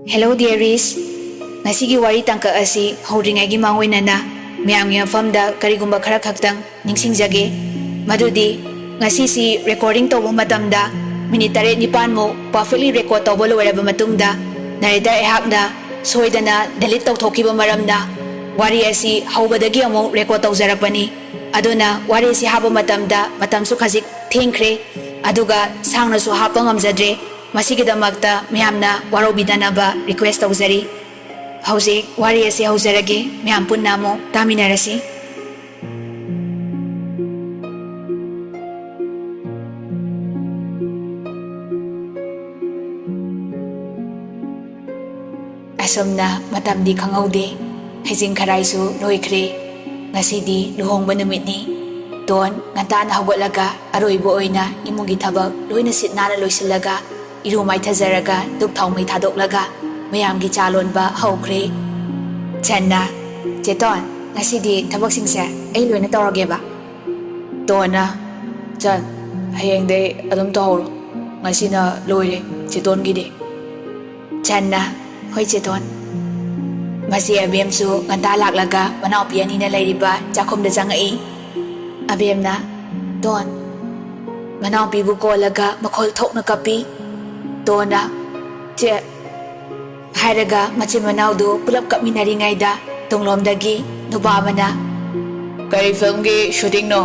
Hello dearies. Ngasigi wari tangka asi hauringai gi mangoinana miyamgi mafamda karigumba khara khaktang ningsingjage madudi ngasi si recording tawba matamda minute 9 mo perfectly record tawba loiraba matungda narrator ehakna soidana delete tawthokiba maramna wari asi haubadagi amu record tawjarakpani aduna wari si haba matamda matamsu khajik thengkhre aduga sangnasu hapa ngamjadre masigidamagta miyamna warobidana request tawjari hauzik wari asi haujarage miyam punna mo taminarasi asomna matamdi khangaude hejing kharaisu loikhre ngasidi luhongba numitni don ngantana hawgalaga aroibo oina imungi thabak loina sitnana loisilaga iru maithajaraga duk thaumai thadoklaga mayamgi chalonba haukhre channa cheton ngasidi thabak singse ai loina tawrageba tona chan hayengde adum tawro ngasina loire cheton gide channa hoi cheton masi abemsu nganta laklaga manau piani na lairiba chakhomda jangai abemna don manau pibu kolaga makhol thokna kapi tona che hairaga machi manau do pulap kapminari ngaida tunglomdagi nuba amana kari film gi shooting no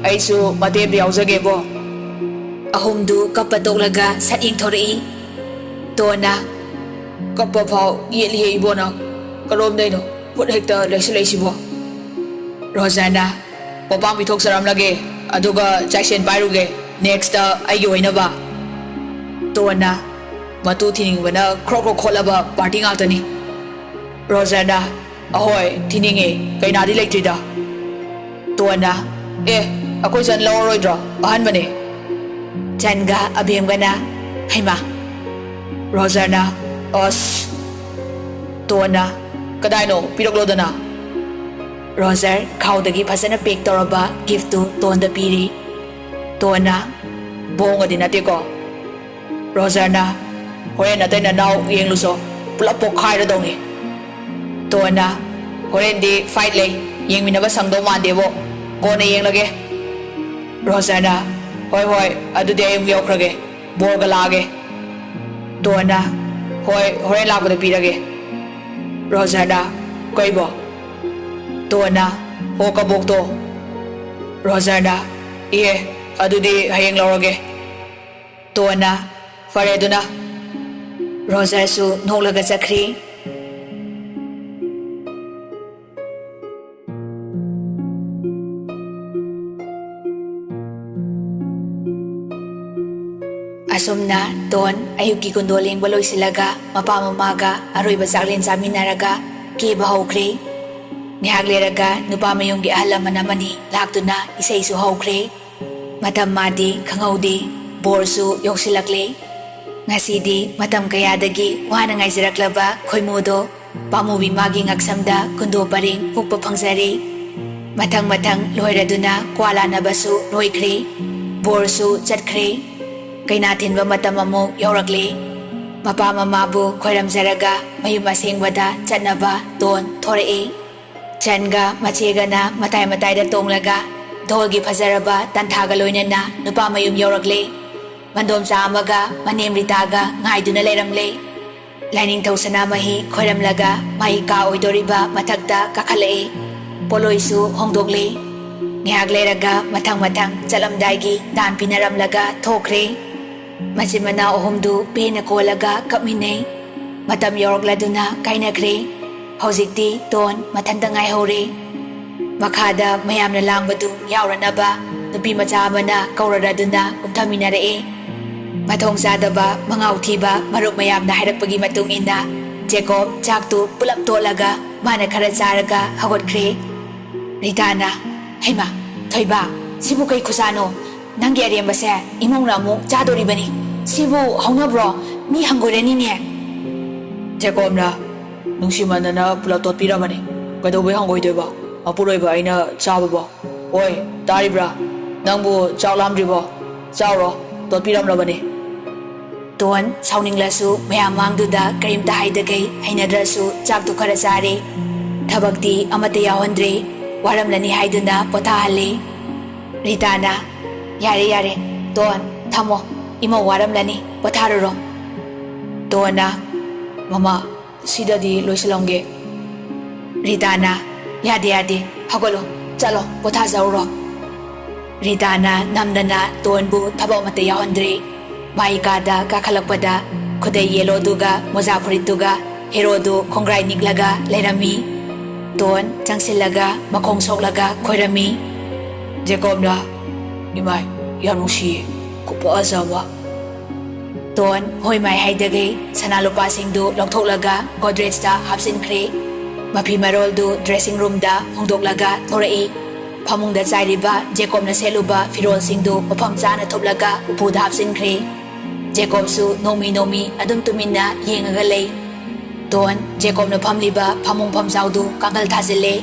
aisu mate yaujage bo ahumdu kapatolaga sating thori tona kappa phau yeli ibona kalom dai no put hekta leisi bo Rosana popang bithok saram lage aduga chaisen pairuge next aigi oina ba tona matu thining bana krok kholaba party ngakani Rosana ahoy thininge kainadi leitrida tona akoi jan lawroidra ahan bane changa abemgana haima Rosana os tona kadaino piroklodana Roger khawdagi phasana pek toraba gift to tonda piri tona bonga dinate ko Rogerna horen atena naw yengluso pulap pokhaira dongni tona horen di fight lay yengminaba sangdo mandebo kone yenglage Rogerna hoi adude ayum yokrage borga lage tona horen lakbada pirage Rogerna koibo tona hokabokto Rogerna adudi hayeng lawrage tona fare duna Roger su nolaga chakri asomna ton ayuki kondoleng baloi silaga mapa mamaga aroiba chaklen chaminaraga ke bahaukhre nihaglerega nupa mayunggi ahalaman amani laktuna isai su haukhre matam madi khangaude borsu yoksilakle ngasidi matam kayadagi wana ngaijaraklaba khoimudo pamubi magi ngaksamda kundo paring hukpa phangjari mathang loiraduna kwala nabasu loikhre borsu chatkhre kaina thinba matam amu yaurakle mapa mamabu khoiramjaraga mayum asengwada chatnaba ton thorei changa machegana matai da tonglaga dolgi phajaraba tanthaga loinana nupa mayum yaurakle mandom chamaga manem ritaga ngaiduna leiramle lining thosana mahi khoiramlaga mai ka oidoriba mathakta kakhalei poloisu hongdokle ngiagleraga mathang chalamdaigi dan pinaramlaga thokre machimana ohumdu pena kolaga kapminei matam yaurokladuna kainakre hojikti ton mathanda ngai hore makhada mayamna langbadu yauranaba nupi macha amana kauradaduna umthaminare mathong sadaba mangau thiba marup mayamna hairakpagi matung inna Jacob chaktu pulap tolaga mana khara charaga hagotkhre Ritana heima thoiba sibu kai khusano nangi arembase imongna mu chadoribani sibu haunabro mi hangoreni ne Jacob na nungsimanana pulap totpiramani kadobe hangoideba apuroiba aina chababa oi taribra nangbu chawlamdribo chawro totpiramrabani Ton sauninglasu mayam mangduda karimta haidagay hainadrasu chaktu khara chare. Thabakti amate yawandre waramlani haiduna pothahale. Ritana yare Ton thamo ima waramlani potharuro. Tona mama sidadi loisalonge. Ritana yade hagolo chalo pothazauro. Ritana namdana Tonbu thabak amate yawandre. Maikada kakhalakpada khudai yelo duga moza furit hero du khongrai niklaga leirami. Ton changsilaga makhong soklaga khoirami. Jacob na imai yam nungsi kupa azawa. Ton hoi mai haidagay sanalupa singdu longthoklaga Godrej da hapsinkhre. Mapi marol du dressing room da hongdoklaga thorai. Phamungda chairiba Jacob na seluba firol singdu mafam chana thoplaga upuda hapsinkhre. Jacob su nomi adum tuminna yengaga lei. Ton Jacob na phamliba phamung phamjaudu kangal thasile.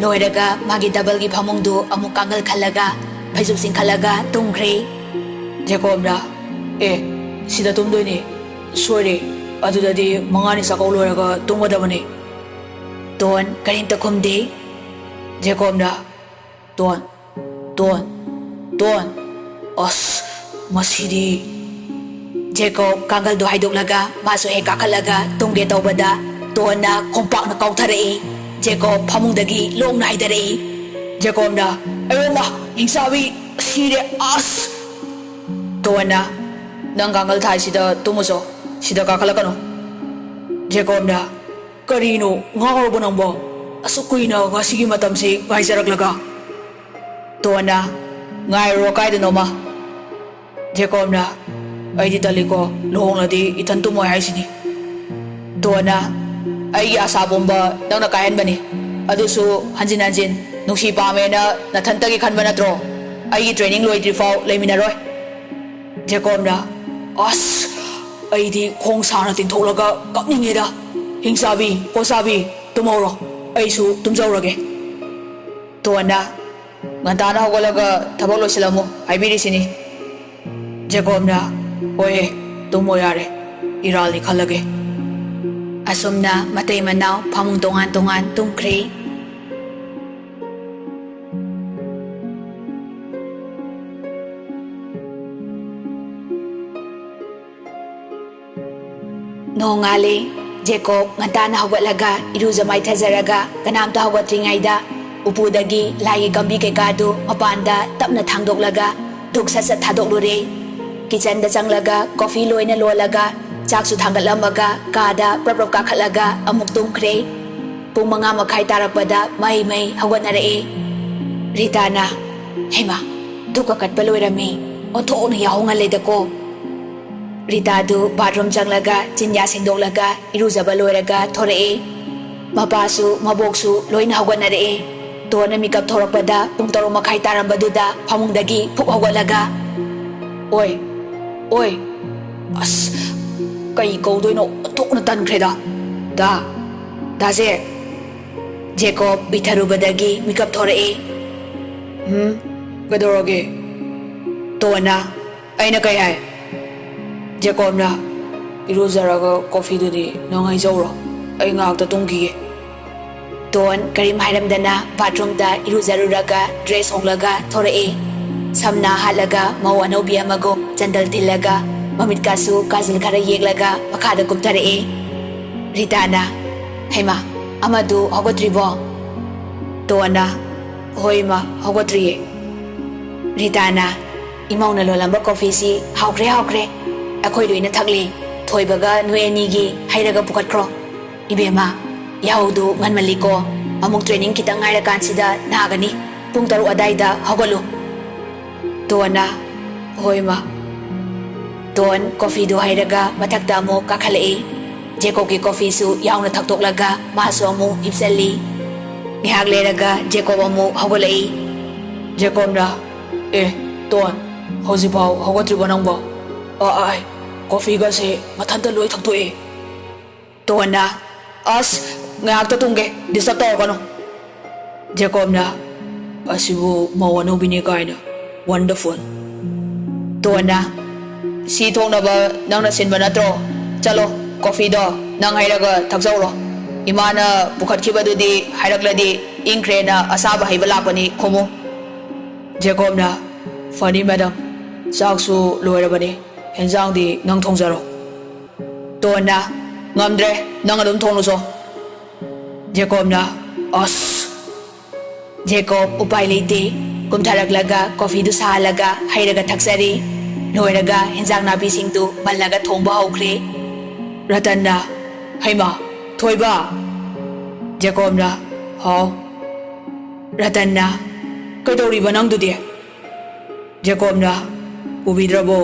Loiraga magi double gi phamungdu amuk kangal khalaga phaisuk sing khalaga tungkhre. Jacob na sida tumdoini sore adudadi mangani sakau loiraga tungwadabani. Ton karimta khumde. Jacob na Ton as masidi. Jacob kangal do haidoklaga maso he kakalaga tungge tawbada Ton na khongpak na kautharai. Jacob phamungdagi longna haidarai. Jacob na ayoma hingsabi sire as. Ton na nang kangal thai sida tumuso sida kakalakano. Jacob na karino ngawro nangbo asukuina ngasigi matamsi ngaisaraklaga. Ton na ngairo kaidano ma. Jacob na aidi taliko lohongladi itan tumoy haisini. Ton na aigi asabomba nang nakahenbani adusu hanjin nungsi pamena nathantagi khanba natro aigi training loidrifau leiminaroi. Jacob na as aidi khong sana tingthoklaga kapningeda hingsabi posabi tumoro aisu tumjaurage. Ton na ngantana hogolaga thabak loisilamo haibirisini. Jacob na hoye tumo yare irali khalage. Asumna matay manaw phamung tongan tungkhre. Nongale Jacob ngantana hogalaga iruja maithajaraga kanamta hogatringaida upudagi lagi gambi kekadu mapanda tapna thangdoklaga duk sat thadoklure. Kitchen da changlaga coffee loina lolaga chaksu thangatlamaga kada prap kakhalaga amuk tungkhre. Pung 5:30 tarakpada mai hawatnarae. Ritana hema duka katpa loirami onthokna yahonga ledako. Rita du bathroom changlaga chinya singdoklaga irujaba loiraga thorae. Mapasu maboksu loina hawatnarae. Tona mikap thorakpada pung 3:30 tarambaduda phamungdagi phuk hawatlaga. Oi as kai kaudoino tokna tankreda da je. Jacob bitharubadagi mikap thorae. Gadoroge. Tona aina kai hai. Jacob na iruzaraga coffee dudi nangai jauro ai ngakta tunggi. Ton karim hairamdana bathroom da iruzaruraga dress honglaga thorae. Samna halaga mau anobi amago candal tilaga mamit kasu kazil khara yeglaga makhada kumtarae. Ritana hema amadu hogotribo. Tona hoima hogotriye. Ritana imauna lolamba coffee si haukre akhoi loina thakli thoibaga nuenigi hairaga pukatkro. Ibema yaudu nganmaliko amuk training kitang ngaira kansida nagani pung 3 adaida hogolu. Tona hoima. Ton coffee do hairaga mathakta mo kakhalai. Jacob ki coffee su yauna thaktoklaga maso amu hipsali. Ngihak leraga Jacob amu hogolai. Jacob na Ton hojipau hogotribo nangbo ai coffee ga se mathanta loi thaktoe. Ton na as ngakta tungge disturb tawkano. Jacob na asibu mawano binikaina wonderful. Ton na ꯁꯤ ꯊꯣꯡꯅꯕ ꯅꯪꯅ ꯁꯤꯟꯕ ꯅꯠꯇ꯭ꯔꯣ? ꯆꯠꯂꯣ, ꯀꯣꯐꯤꯗꯣ ꯅꯪ ꯍꯩꯔꯒ ꯊꯛꯆꯧꯔꯣ. ꯏꯃꯥꯅ ꯄꯨꯈꯠꯈꯤꯕꯗꯨꯗꯤ ꯍꯥꯏꯔꯛꯂꯗꯤ ꯏꯪꯈ꯭ꯔꯦꯅ ꯑꯁꯥꯕ ꯍꯩꯕ ꯂꯥꯛꯄꯅꯤ ꯈꯨꯝꯃꯨ. ꯖꯦꯀꯣꯕꯅ ꯐꯅꯤ ꯃꯦꯗꯝ, ꯆꯥꯛꯁꯨ ꯂꯣꯏꯔꯕꯅꯤ, ꯍꯦꯟꯖꯥꯡꯗꯤ ꯅꯪ ꯊꯣꯡꯖꯔꯣ. ꯇꯣꯟꯅ ꯉꯝꯗ꯭ꯔꯦ, ꯅꯪ ꯑꯗꯨꯝ ꯊꯣꯡꯂꯨꯆꯣ. ꯖꯦꯀꯣꯕꯅ ꯑꯁ. ꯖꯦꯀꯣꯕ ꯎꯄꯥꯏ ꯂꯩꯇꯦ, ꯀꯨꯝꯊꯔꯛꯂꯒ ꯀꯣꯐꯤꯗꯨ ꯁꯥꯍꯜꯂꯒ ꯍꯩꯔꯒ ꯊꯛꯆꯔꯤ. ꯂꯣꯏꯔꯒ ꯍꯦꯟꯖꯥꯡ ꯅꯥꯄꯤꯁꯤꯡꯗꯨ ꯃꯜꯂꯒ ꯊꯣꯡꯕ ꯍꯧꯈ꯭ꯔꯦ. ꯔꯇꯟꯅ ꯍꯩꯃꯥ, ꯊꯣꯏꯕ. ꯖꯦꯀꯣꯕꯅ ꯍꯥꯎ. ꯔꯇꯟꯅ ꯀꯩꯗꯧꯔꯤꯕ ꯅꯪꯗꯨꯗꯤ? ꯖꯦꯀꯣꯕꯅ ꯎꯕꯤꯗ꯭ꯔꯕꯣ?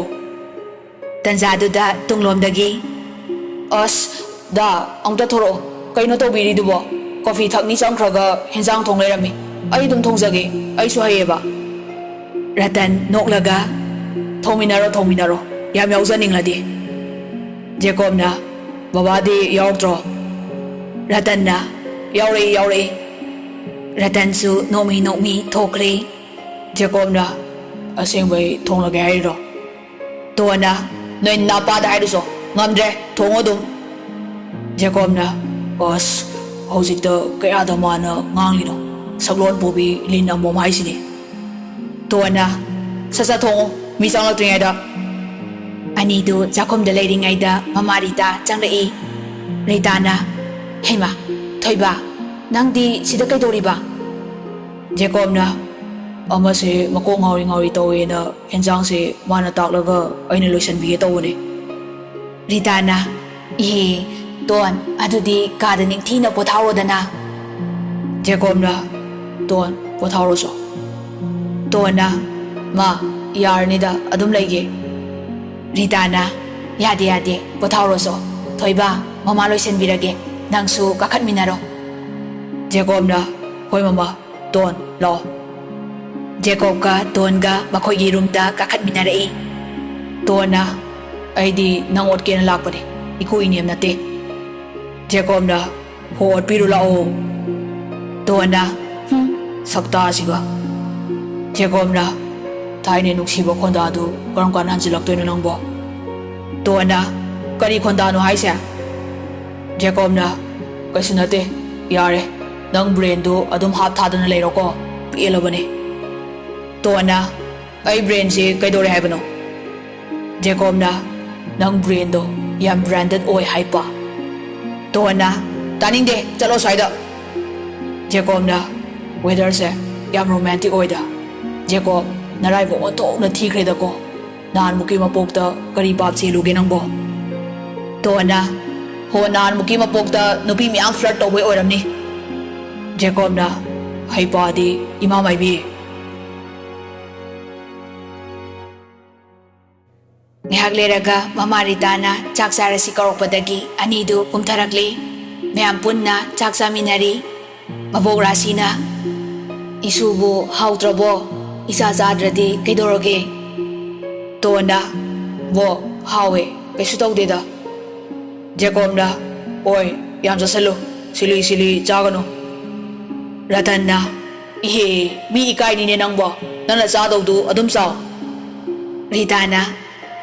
ꯇꯟꯖꯥꯗꯨꯗ ꯇꯨꯡꯂꯣꯝꯗꯒꯤ ꯑꯁ ꯗꯥ, ꯑꯃꯨꯛꯇ ꯊꯣꯔꯛꯑꯣ, ꯀꯩꯅꯣ ꯇꯧꯕꯤꯔꯤꯗꯨꯕꯣ? ꯀꯣꯐꯤ ꯊꯛꯅꯤ ꯆꯪꯈ꯭ꯔꯒ ꯍꯦꯟꯖꯥꯡ ꯊꯣꯡ ꯂꯩꯔꯝꯃꯤ. ꯑꯩ ꯑꯗꯨꯝ ꯊꯣꯡꯖꯒꯦ, ꯑꯩꯁꯨ ꯍꯩꯌꯦꯕ. ꯔꯇꯟ ꯅꯣꯛꯂꯒ ꯊꯣꯡꯃꯤꯟꯅꯔꯣ ꯊꯣꯡꯃꯤꯟꯅꯔꯣ, ꯌꯥꯝ ꯌꯥꯎꯖꯅꯤꯡꯂꯗꯤ. ꯖꯦꯀꯣꯕꯅ ꯕꯕꯥꯗꯤ ꯌꯥꯎꯔꯛꯇ꯭ꯔꯣ? ꯔꯇꯟꯅ ꯌꯥꯎꯔꯛꯏ ꯌꯥꯎꯔꯛꯏ. ꯔꯇꯟꯁꯨ ꯅꯣꯛꯃꯤ ꯅꯣꯛꯃꯤ ꯊꯣꯛꯈ꯭ꯔꯦ. ꯖꯦꯀꯣꯕꯅ ꯑꯁꯦꯡꯕꯩ ꯊꯣꯡꯂꯒꯦ ꯍꯥꯏꯔꯤꯔꯣ? ꯇꯣꯟꯅ ꯅꯣꯏ ꯅꯥꯄꯥꯗ ꯍꯥꯏꯔꯨꯆꯣ, ꯉꯝꯗ꯭ꯔꯦ ꯊꯣꯡꯉꯣ ꯑꯗꯨꯝ. ꯖꯦꯀꯣꯕꯅ ꯑꯁ, ꯍꯧꯖꯤꯛꯇ ꯀꯌꯥꯗ ꯃꯥꯅ ꯉꯥꯡꯂꯤꯅꯣ, ꯁꯛꯂꯣꯟ ꯄꯨꯕꯤ ꯂꯤꯟ ꯑꯃꯣꯝ ꯍꯥꯏꯁꯤꯅꯤ. ꯇꯣꯟꯅ ꯁꯠ ꯁꯠ ꯊꯣꯡꯉꯣ, ꯃꯤ ꯆꯪꯂꯛꯇ꯭ꯔꯤꯉꯩꯗ. ꯑꯅꯤꯗꯨ ꯆꯥꯛꯈꯨꯝꯗ ꯂꯩꯔꯤꯉꯩꯗ ꯃꯃꯥ ꯔꯤꯇꯥ ꯆꯪꯂꯛꯏ. ꯔꯤꯇꯥꯅ ꯍꯩꯃꯥ, ꯊꯣꯏꯕ, ꯅꯪꯗꯤ ꯁꯤꯗ ꯀꯩꯗꯧꯔꯤꯕ? ꯖꯦꯀꯣꯕꯅ ꯑꯃꯁꯦ ꯃꯀꯣꯛ ꯉꯥꯎꯔꯤ ꯉꯥꯎꯔꯤ ꯇꯧꯋꯦꯅ ꯍꯦꯟꯖꯥꯡꯁꯦ ꯃꯥꯅ ꯇꯥꯛꯂꯒ ꯑꯩꯅ ꯂꯣꯏꯁꯤꯟꯕꯤꯒꯦ ꯇꯧꯕꯅꯦ. ꯔꯤꯇꯥꯅ ꯏꯍꯦ ꯇꯣꯟ, ꯑꯗꯨꯗꯤ ꯀꯥꯗ ꯅꯤꯡꯊꯤꯅ ꯄꯣꯊꯥꯎꯔꯣꯗꯅ. ꯖꯦꯀꯣꯕꯅ ꯇꯣꯟ ꯄꯣꯊꯥꯎꯔꯣꯆꯣ. ꯇꯣꯟꯅ ꯃꯥ, ꯌꯥꯔꯅꯤꯗ ꯑꯗꯨꯝ ꯂꯩꯒꯦ. ꯔꯤꯇꯥꯅ ꯌꯥꯗꯦ ꯌꯥꯗꯦ, ꯄꯣꯊꯥꯎꯔꯣꯆꯣ. ꯊꯣꯏꯕ, ꯃꯃꯥ ꯂꯣꯏꯁꯤꯟꯕꯤꯔꯒꯦ, ꯅꯪꯁꯨ ꯀꯥꯈꯠꯃꯤꯟꯅꯔꯣ. ꯖꯦꯀꯣꯕꯅ ꯍꯣꯏ ꯃꯃꯥ. ꯇꯣꯟ ꯂꯥꯛꯑꯣ. ꯖꯦꯀꯣꯕꯀ ꯇꯣꯟꯒ ꯃꯈꯣꯏꯒꯤ ꯔꯨꯝꯗ ꯀꯥꯈꯠꯃꯤꯟꯅꯔꯛꯏ. ꯇꯣꯟꯅ ꯑꯩꯗꯤ ꯅꯪ ꯑꯣꯠꯀꯦꯅ ꯂꯥꯛꯄꯅꯦ, ꯏꯀꯨ ꯏꯅꯦꯝ ꯅꯠꯇꯦ. ꯖꯦꯀꯣꯕꯅ ꯍꯣ ꯑꯣꯠꯄꯤꯔꯨ ꯂꯥꯛꯑꯣ. ꯇꯣꯟꯅ ꯁꯛꯇꯥꯁꯤꯒ. ꯖꯦꯀꯣꯕꯅ ꯊꯥꯏꯅ ꯅꯨꯡꯁꯤꯕ ꯈꯣꯟꯗꯥꯗꯨ ꯀꯔꯝ ꯀꯥꯟꯗ ꯍꯟꯖꯤꯜꯂꯛꯇꯣꯏꯅꯣ ꯅꯪꯕꯣ? ꯇꯣꯟꯅ ꯀꯔꯤ ꯈꯣꯟꯗꯥꯅꯣ ꯍꯥꯏꯁꯦ? ꯖꯦꯀꯣꯕꯅ ꯀꯩꯁꯨ ꯅꯠꯇꯦ, ꯌꯥꯔꯦ, ꯅꯪ ꯕ꯭ꯔꯦꯟꯗꯨ ꯑꯗꯨꯝ ꯍꯥꯞ ꯊꯥꯗꯅ ꯂꯩꯔꯣꯀꯣ, ꯄꯦꯜꯂꯕꯅꯦ. ꯇꯣꯟꯅ ꯑꯩ ꯕ꯭ꯔꯦꯟꯁꯤ ꯀꯩꯗꯧꯔꯦ ꯍꯥꯏꯕꯅꯣ? ꯖꯦꯀꯣꯕꯅ ꯅꯪ ꯕ꯭ꯔꯦꯟꯗꯣ ꯌꯥꯝ ꯕ꯭ꯔꯥꯟꯗꯦꯠ ꯑꯣꯏ ꯍꯥꯏꯄ. ꯇꯣꯟꯅ ꯇꯥꯅꯤꯡꯗꯦ, ꯆꯠꯂꯣ ꯁ꯭ꯋꯥꯏꯗ. ꯖꯦꯀꯣꯕꯅ ꯋꯦꯗꯔꯁꯦ ꯌꯥꯝ ꯔꯣꯃꯥꯟꯇꯤꯛ ꯑꯣꯏꯗ. ꯖꯦꯀꯣꯕ, ꯅꯔꯥꯏꯕꯛ ꯑꯣꯟꯊꯣꯛꯅ ꯊꯤꯈ꯭ꯔꯦꯗꯀꯣ, ꯅꯍꯥꯟꯃꯨꯛꯀꯤ ꯃꯄꯣꯛꯇ ꯀꯔꯤ ꯄꯥꯞ ꯆꯦꯜꯂꯨꯒꯦ ꯅꯪꯕꯣ? ꯇꯣꯟꯅ ꯍꯣ, ꯅꯍꯥꯟꯃꯨꯛꯀꯤ ꯃꯄꯣꯛꯇ ꯅꯨꯄꯤ ꯃꯌꯥꯝ ꯐ꯭ꯂꯔꯠ ꯇꯧꯕꯩ ꯑꯣꯏꯔꯝꯅꯤ. ꯖꯦꯀꯣꯕꯅ ꯍꯩꯄꯥꯗꯤ ꯏꯃꯥ ꯃꯥꯏꯕꯤ. ꯉꯥꯏꯍꯥꯛ ꯂꯩꯔꯒ ꯃꯃꯥ ꯔꯤꯇꯥꯅ ꯆꯥꯛ ꯆꯥꯔꯁꯤ ꯀꯧꯔꯛꯄꯗꯒꯤ ꯑꯅꯤꯗꯨ ꯀꯨꯝꯊꯔꯛꯂꯤ. ꯃꯌꯥꯝ ꯄꯨꯟꯅ ꯆꯥꯛ ꯆꯥꯃꯤꯟꯅꯔꯤ. ꯃꯕꯣꯛ ꯔꯥꯁꯤꯅ ꯏꯁꯨꯕꯨ ꯍꯥꯎꯇ꯭ꯔꯕꯣ? ꯏꯆꯥ ꯆꯥꯗ꯭ꯔꯗꯤ ꯀꯩꯗꯧꯔꯒꯦ? ꯇꯣꯟꯅ ꯕꯣꯛ, ꯍꯥꯎꯋꯦ, ꯀꯩꯁꯨ ꯇꯧꯗꯦꯗ. ꯖꯦꯀꯣꯕꯅ ꯍꯣꯏ, ꯌꯥꯝ ꯆꯥꯁꯜꯂꯨ, ꯁꯤꯂꯤ ꯁꯤꯂꯤ ꯆꯥꯒꯅꯨ. ꯔꯇꯟꯅ ꯏꯍꯦ, ꯃꯤ ꯏꯀꯥꯏꯅꯤꯅꯦ ꯅꯪꯕꯣ, ꯅꯪꯅ ꯆꯥꯗꯧꯗꯨ ꯑꯗꯨꯝ ꯆꯥꯎ. ꯔꯤꯇꯥꯅ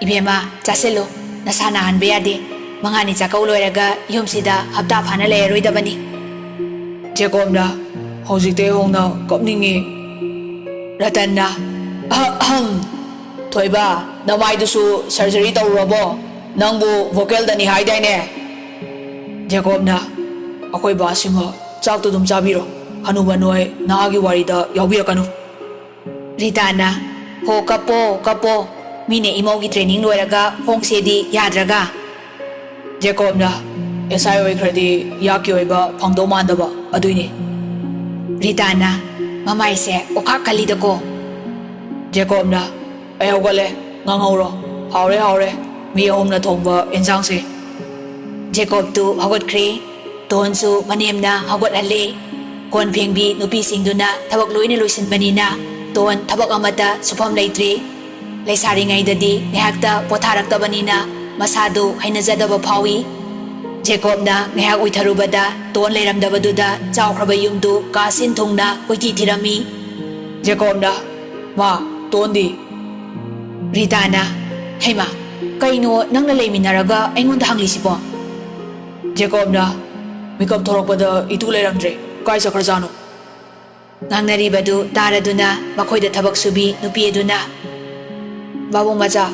ꯏꯕꯦꯝꯃ ꯆꯥꯁꯤꯜꯂꯨ, ꯅꯁꯥ ꯅꯥꯍꯟꯕ ꯌꯥꯗꯦ, ꯃꯉꯥꯅꯤ ꯆꯥꯛꯀꯧ ꯂꯣꯏꯔꯒ ꯌꯨꯝꯁꯤꯗ ꯍꯞꯇꯥ ꯐꯥꯅ ꯂꯩꯔꯔꯣꯏꯗꯕꯅꯤ. ꯖꯦꯀꯣꯕꯅ ꯍꯧꯖꯤꯛꯇꯩ ꯍꯧꯅ ꯀꯞꯅꯤꯡꯉꯤ. ꯔꯇꯟꯅ ꯑꯍꯝ, ꯊꯣꯏꯕ, ꯅꯃꯥꯏꯗꯨꯁꯨ ꯁꯔꯖꯔꯤ ꯇꯧꯔꯨꯔꯕꯣ? ꯅꯪꯕꯨ ꯚꯣꯀꯦꯜꯗꯅꯤ ꯍꯥꯏꯗꯥꯏꯅꯦ? ꯖꯦꯀꯣꯕꯅ ꯑꯩꯈꯣꯏ ꯕꯥꯁꯤꯃ ꯆꯥꯛꯇꯨ ꯑꯗꯨꯝ ꯆꯥꯕꯤꯔꯣ, ꯍꯅꯨꯕ ꯅꯣꯏ ꯅꯍꯥꯒꯤ ꯋꯥꯔꯤꯗ ꯌꯥꯎꯕꯤꯔꯛꯀꯅꯨ. ꯔꯤꯇꯥꯅ ꯍꯣ ꯀꯞꯄꯣ ꯀꯞꯄꯣ, ꯃꯤꯅ ꯏꯃꯧꯒꯤ ꯇ꯭ꯔꯦꯅꯤꯡ ꯂꯣꯏꯔꯒ ꯍꯣꯡꯁꯦꯗꯤ ꯌꯥꯗ꯭ꯔꯒ. ꯖꯦꯀꯣꯕꯅ ꯑꯦꯁꯥꯏ ꯑꯣꯏꯈ꯭ꯔꯗꯤ ꯌꯥꯛꯀꯤ ꯑꯣꯏꯕ ꯐꯪꯗꯧ ꯃꯥꯟꯗꯕ, ꯑꯗꯨꯏꯅꯤ. ꯔꯤꯇꯥꯅ ꯃꯃꯥꯏꯁꯦ ꯑꯣꯈꯥꯛ ꯈꯜꯂꯤꯗꯀꯣ. ꯖꯦꯀꯣꯕꯅ ꯑꯩ ꯍꯧꯒꯠꯂꯦ, ꯉꯥꯡꯍꯧꯔꯣ, ꯍꯥꯎꯔꯦ ꯍꯥꯎꯔꯦ, ꯃꯤ ꯑꯍꯨꯝꯅ ꯊꯣꯡꯕ ꯑꯦꯟꯖꯥꯡꯁꯦ. ꯖꯦꯀꯣꯕꯇꯨ ꯍꯧꯒꯠꯈ꯭ꯔꯦ. ꯇꯣꯟꯁꯨ ꯃꯅꯦꯝꯅ ꯍꯧꯒꯠꯍꯜꯂꯦ. ꯀꯣꯟ ꯐꯦꯡꯕꯤ ꯅꯨꯄꯤꯁꯤꯡꯗꯨꯅ ꯊꯕꯛ ꯂꯣꯏꯅ ꯂꯣꯏꯁꯤꯟꯕꯅꯤꯅ ꯇꯣꯟ ꯊꯕꯛ ꯑꯃꯠꯇ ꯁꯨꯐꯝ ꯂꯩꯇ꯭ꯔꯤ. ꯂꯩꯁꯥꯔꯤꯉꯩꯗꯗꯤ ꯉꯥꯏꯍꯥꯛꯇ ꯄꯣꯊꯥꯔꯛꯇꯕꯅꯤꯅ ꯃꯁꯥꯗꯨ ꯍꯩꯅꯖꯗꯕ ꯐꯥꯎꯏ. ꯖꯦꯀꯣꯕꯅ ꯉꯥꯏꯍꯥꯛ ꯎꯏꯊꯔꯨꯕꯗ ꯇꯣꯟ ꯂꯩꯔꯝꯗꯕꯗꯨꯗ ꯆꯥꯎꯈ꯭ꯔꯕ ꯌꯨꯝꯗꯨ ꯀꯥ ꯁꯤꯟ ꯊꯨꯡꯅ ꯀꯣꯏꯊꯤ ꯊꯤꯔꯝꯃꯤ. ꯖꯦꯀꯣꯕꯅ ꯃꯥ, ꯇꯣꯟꯗꯤ? ꯔꯤꯇꯥꯅ ꯍꯩꯃꯥ, Kayno nangna layminaraga aingondda hanglisibo? Jacobna mikap thorakpada itu leramdre kai sakhrajano. Ngangnaribadu taraduna makoida thabak subi nupi aduna. Babong macha,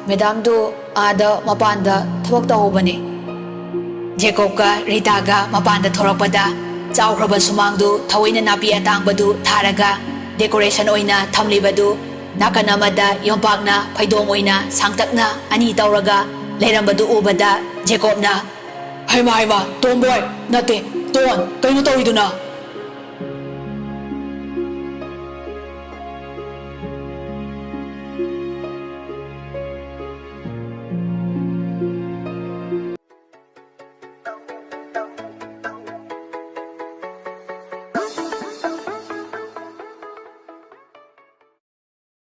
Madamdu ada mapanda thabak tahobani. Jacobka Ritaga mapanda thorakpada chawkhraba sumangdu thawaina napi atangbadu tharaga decoration oina thamlibadu nakan amada yompakna phaidong oina sangtakna ani tawraga leirambadu ubada Jacobna Haima tomboy nate ton kaino tawiduna